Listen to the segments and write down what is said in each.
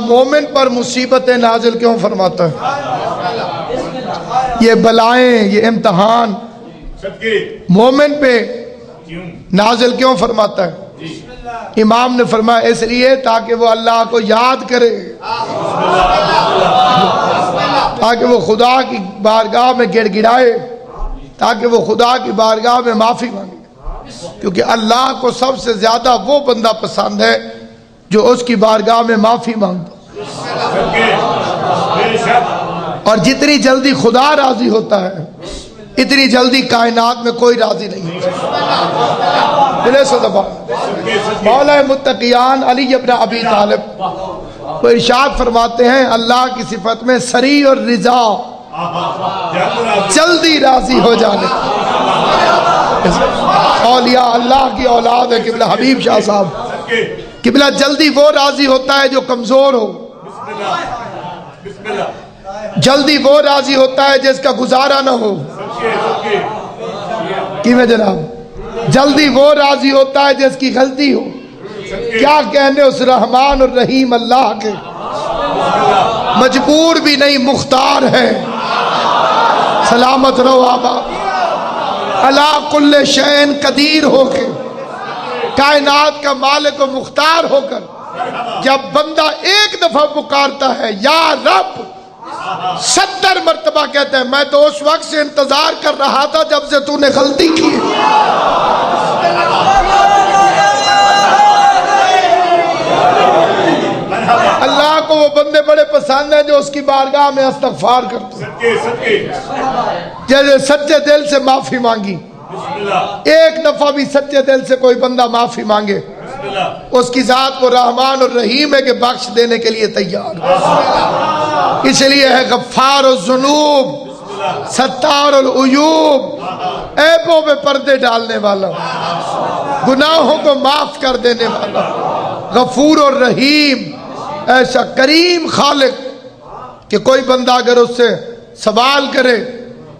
مومن پر مصیبتیں نازل کیوں فرماتا ہے؟ یہ بلائیں، یہ امتحان مومن پہ نازل کیوں فرماتا ہے؟ امام نے فرمایا اس لیے تاکہ وہ اللہ کو یاد کرے، تاکہ وہ خدا کی بارگاہ میں گڑ گڑائے، تاکہ وہ خدا کی بارگاہ میں معافی مانگے، کیونکہ اللہ کو سب سے زیادہ وہ بندہ پسند ہے جو اس کی بارگاہ میں معافی مانگتا، اور جتنی جلدی خدا راضی ہوتا ہے اتنی جلدی کائنات میں کوئی راضی نہیں ہے۔ مولا متقیان علی ابن ابی طالب وہ ارشاد فرماتے ہیں اللہ کی صفت میں سری اور رضا، جلدی راضی ہو جانے۔ اولیاء اللہ کی اولاد ہے قبلہ حبیب شاہ صاحب، قبلہ جلدی وہ راضی ہوتا ہے جو کمزور ہو، جلدی وہ راضی ہوتا ہے جس کا گزارا نہ ہو، کیویں جناب؟ جلدی وہ راضی ہوتا ہے جس کی غلطی ہو۔ کیا کہنے اس رحمان اور رحیم اللہ کے، مجبور بھی نہیں مختار ہے۔ سلامت رہو آبا، اللہ کل شین قدیر ہو کے، کائنات کا مالک و مختار ہو کر جب بندہ ایک دفعہ پکارتا ہے یا رب، 70 مرتبہ کہتا ہے میں تو اس وقت سے انتظار کر رہا تھا جب سے تو نے غلطی کی۔ اللہ کو وہ بندے بڑے پسند ہیں جو اس کی بارگاہ میں استغفار کرتے ہیں، جیسے سچے دل سے معافی مانگی۔ ایک دفعہ بھی سچے دل سے کوئی بندہ معافی مانگے، اس کی ذات وہ رحمان اور رحیم ہے کہ بخش دینے کے لیے تیار، اس لیے ہے غفار الذنوب، ستار العیوب، عیبوں میں پردے ڈالنے والا، گناہوں کو معاف کر دینے والا، غفور الرحیم، ایسا کریم خالق کہ کوئی بندہ اگر اس سے سوال کرے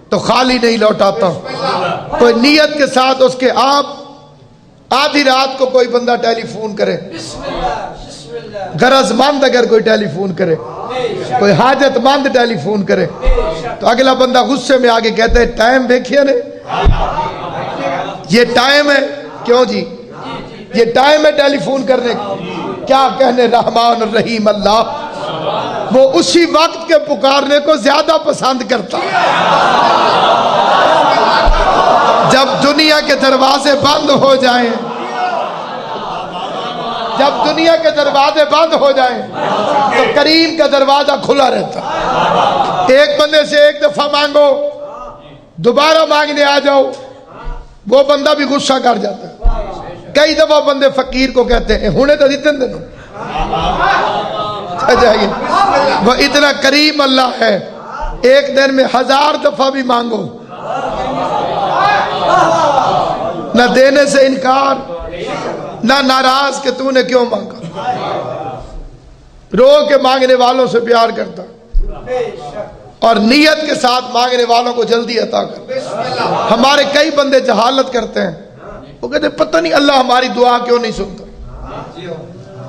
تو خالی نہیں لوٹاتا۔ کوئی نیت کے ساتھ اس کے آپ آدھی رات کو کوئی بندہ ٹیلی فون کرے، غرض مند اگر کوئی ٹیلی فون کرے، کوئی حاجت مند ٹیلی فون کرے تو اگلا بندہ غصے میں آگے کہتا ہے ٹائم دیکھئے نے، یہ ٹائم ہے؟ کیوں جی یہ ٹائم ہے ٹیلی فون کرنے کا؟ کیا کہنے رحمان الرحیم اللہ، وہ اسی وقت کے پکارنے کو زیادہ پسند کرتا ہے جب دنیا کے دروازے بند ہو جائیں، جب دنیا کے دروازے بند ہو جائیں تو کریم کا دروازہ کھلا رہتا ہے۔ ایک بندے سے ایک دفعہ مانگو، دوبارہ مانگنے آ جاؤ، وہ بندہ بھی غصہ کر جاتا ہے۔ کئی دفعہ بندے فقیر کو کہتے ہیں ہونے تو دیتے دنوں جائیے، وہ اتنا کریم اللہ ہے، ایک دن میں 1000 دفعہ بھی مانگو، نہ دینے سے انکار، نہ ناراض کہ تو نے کیوں مانگا، رو کے مانگنے والوں سے پیار کرتا اور نیت کے ساتھ مانگنے والوں کو جلدی عطا کرتا۔ ہمارے کئی بندے جہالت کرتے ہیں، وہ کہتے ہیں پتہ نہیں اللہ ہماری دعا کیوں نہیں سنتا۔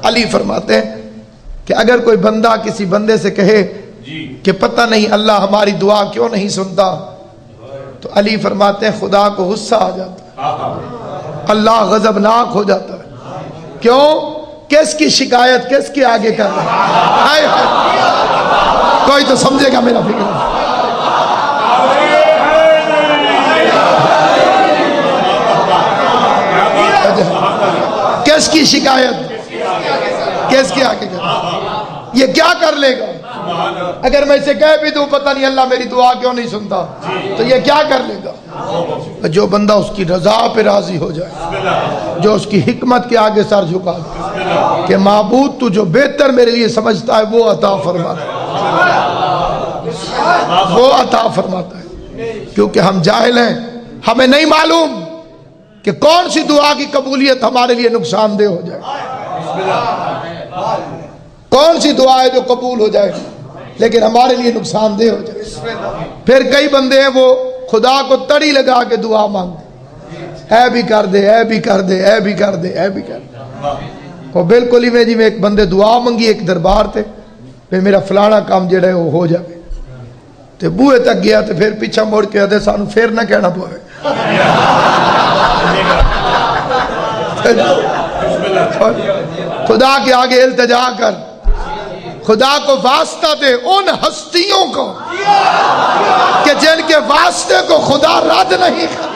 علی فرماتے ہیں کہ اگر کوئی بندہ کسی بندے سے کہے کہ پتہ نہیں اللہ ہماری دعا کیوں نہیں سنتا، تو علی فرماتے ہیں خدا کو غصہ آ جاتا ہے، اللہ غضبناک ہو جاتا ہے۔ کیوں؟ کس کی شکایت کس کے آگے کر رہا ہے؟ کوئی تو سمجھے گا میرا فکر۔ کس کی شکایت کس کے آگے کر رہا ہے؟ یہ کیا کر لے گا؟ اگر میں اسے کہہ بھی دوں پتہ نہیں اللہ میری دعا کیوں نہیں سنتا، تو یہ کیا کر لے گا؟ جو بندہ اس کی رضا پہ راضی ہو جائے، جو اس کی حکمت کے آگے سر جھکا دے کہ معبود تو جو بہتر میرے لیے سمجھتا ہے وہ عطا فرماتا ہے، وہ عطا فرماتا ہے۔ کیونکہ ہم جاہل ہیں، ہمیں نہیں معلوم کہ کون سی دعا کی قبولیت ہمارے لیے نقصان دہ ہو جائے، کون سی دعا ہے جو قبول ہو جائے لیکن ہمارے لیے نقصان دہ ہو جائے۔ پھر کئی بندے ہیں وہ خدا کو تڑی لگا کے دعا مانگتے، اے بھی کر دے، اے بھی کر دے، اے بھی کر دے، اے بھی کر دے۔ وہ بالکل ہی میں جی میں ایک بندے دعا منگی ایک دربار تے پھر میرا فلانا کام جڑا ہے وہ ہو جائے تے بوئے تک گیا تے پھر پیچھا موڑ کے آدھے سانو پھر نہ کہنا پوے خدا کے آگے التجا کر خدا کو واسطہ دے ان ہستیوں کو کہ جن کے واسطے کو خدا رد نہیں کرتا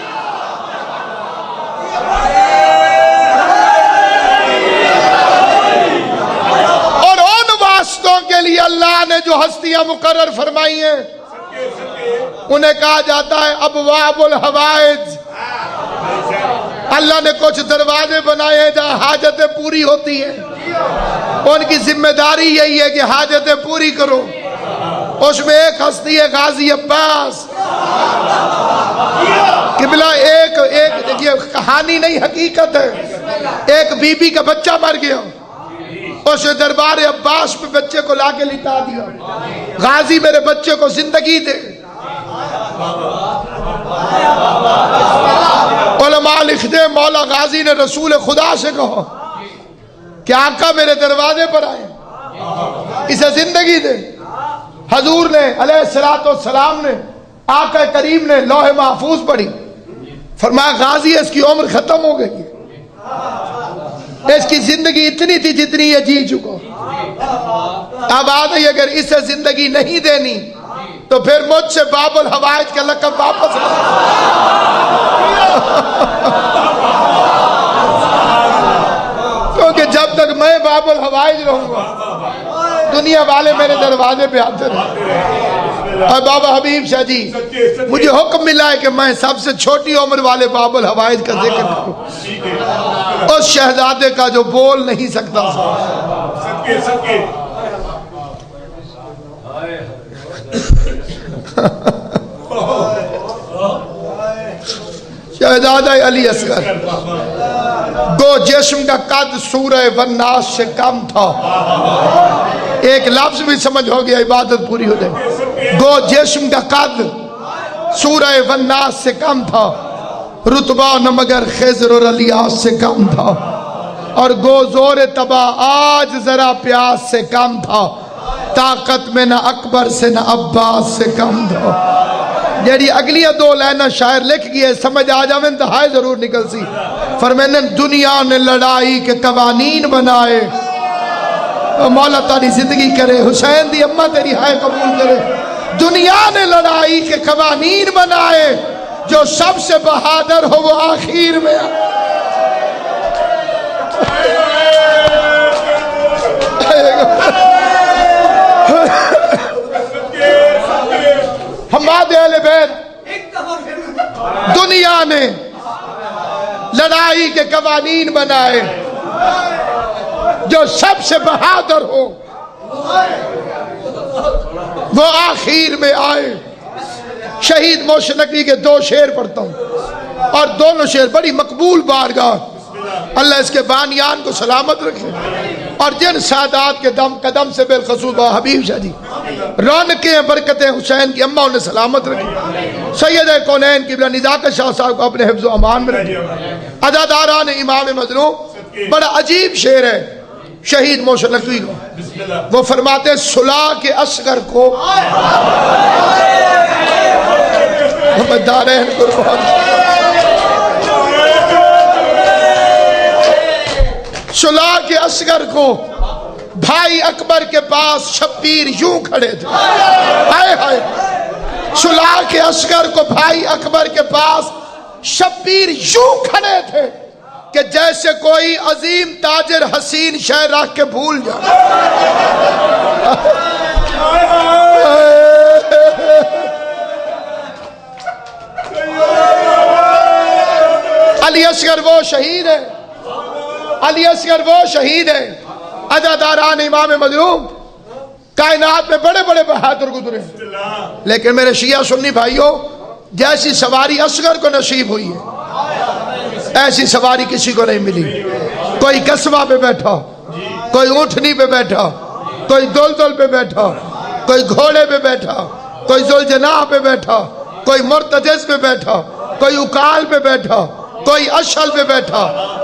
اور ان واسطوں کے لیے اللہ نے جو ہستیاں مقرر فرمائی ہیں انہیں کہا جاتا ہے ابواب الحوائج اللہ نے کچھ دروازے بنائے ہیں جہاں حاجتیں پوری ہوتی ہیں ان کی ذمہ داری یہی ہے کہ حاجتیں پوری کرو اس میں ایک ہستی ہے غازی عباس قبلہ ایک دیکھیے کہانی نہیں حقیقت ہے ایک بی بی کا بچہ مر گیا اس نے دربار عباس پہ بچے کو لا کے لٹا دیا غازی میرے بچے کو زندگی دے علماء لکھتے ہیں مولا غازی نے رسول خدا سے کہا کہ آقا میرے دروازے پر آئے اسے زندگی دے حضور نے علیہ السلام نے آقا کریم نے لوح محفوظ پڑھی فرمایا غازی اس کی عمر ختم ہو گئی اس کی زندگی اتنی تھی جتنی یہ جی چکا اب آدھے اگر اسے زندگی نہیں دینی تو پھر مجھ سے باب الحوائج کا لقب واپس کیونکہ جب تک میں باب الحوائج رہوں گا دنیا والے میرے دروازے پہ آتے رہے اور بابا حبیب شاہ جی مجھے حکم ملا ہے کہ میں سب سے چھوٹی عمر والے باب الحوائج کا ذکر کروں اس شہزادے کا جو بول نہیں سکتا شہزادہ علی اصغر گو جسم کا قد سورہ والناس سے کم تھا ایک لفظ بھی سمجھ ہو گیا عبادت پوری ہو جائے گو جسم کا قد سورہ والناس سے کم تھا رتبہ نہ مگر خضر اور الیاس سے کم تھا اور گو زور تباہ آج ذرا پیاس سے کم تھا طاقت میں نہ اکبر سے نہ عباس سے کم تھا جیڑی اگلیاں دو لائنہ شاعر لکھ گئے سمجھ آ جاویں انتہائی ضرور نکل سی فرمانے دنیا نے لڑائی کے قوانین بنائے مولا تاری زندگی کرے حسین دی اماں تیری ہائے قبول کرے دنیا نے لڑائی کے قوانین بنائے جو سب سے بہادر ہو وہ آخر میں حماد اہل بیت دنیا نے لڑائی کے قوانین بنائے جو سب سے بہادر ہو وہ آخر میں آئے شہید محسن نقوی کے دو شعر پڑھتا ہوں اور دونوں شعر بڑی مقبول بارگاہ اللہ اس کے بانیان کو سلامت رکھے اور جن سادات کے قدم سے بالخصوص حبیب شاہ جی رونقیں برکتیں حسین کی اماں انہیں سلامت رکھے سید کونین قبلہ نزاکت شاہ صاحب کو اپنے حفظ و امان میں رکھے عزاداران امام مظلوم بڑا عجیب شعر ہے شہید محسن نقوی کو وہ فرماتے ہیں صلح کے اصغر کو محمد دارین قربان صلح کے اصغر کو بھائی اکبر کے پاس شبیر یوں کھڑے تھے ہائے ہائے صلح کے اصغر کو بھائی اکبر کے پاس شبیر یوں کھڑے تھے کہ جیسے کوئی عظیم تاجر حسین شے رکھ کے بھول جائے علی اصغر وہ شہید ہے علی اصغر وہ شہید ہے عزاداران امام مظلوم کائنات میں بڑے بڑے بہادر گزرے لیکن میرے شیعہ سنی بھائیوں جیسی سواری اصغر کو نصیب ہوئی ہے ایسی سواری کسی کو نہیں ملی کوئی قصبہ پہ بیٹھا کوئی اونٹنی پہ بیٹھا کوئی دلدل پہ بیٹھا کوئی گھوڑے پہ بیٹھا کوئی ذوالجناح پہ بیٹھا کوئی مرتجز پہ بیٹھا کوئی اکال پہ بیٹھا کوئی اشل پہ بیٹھا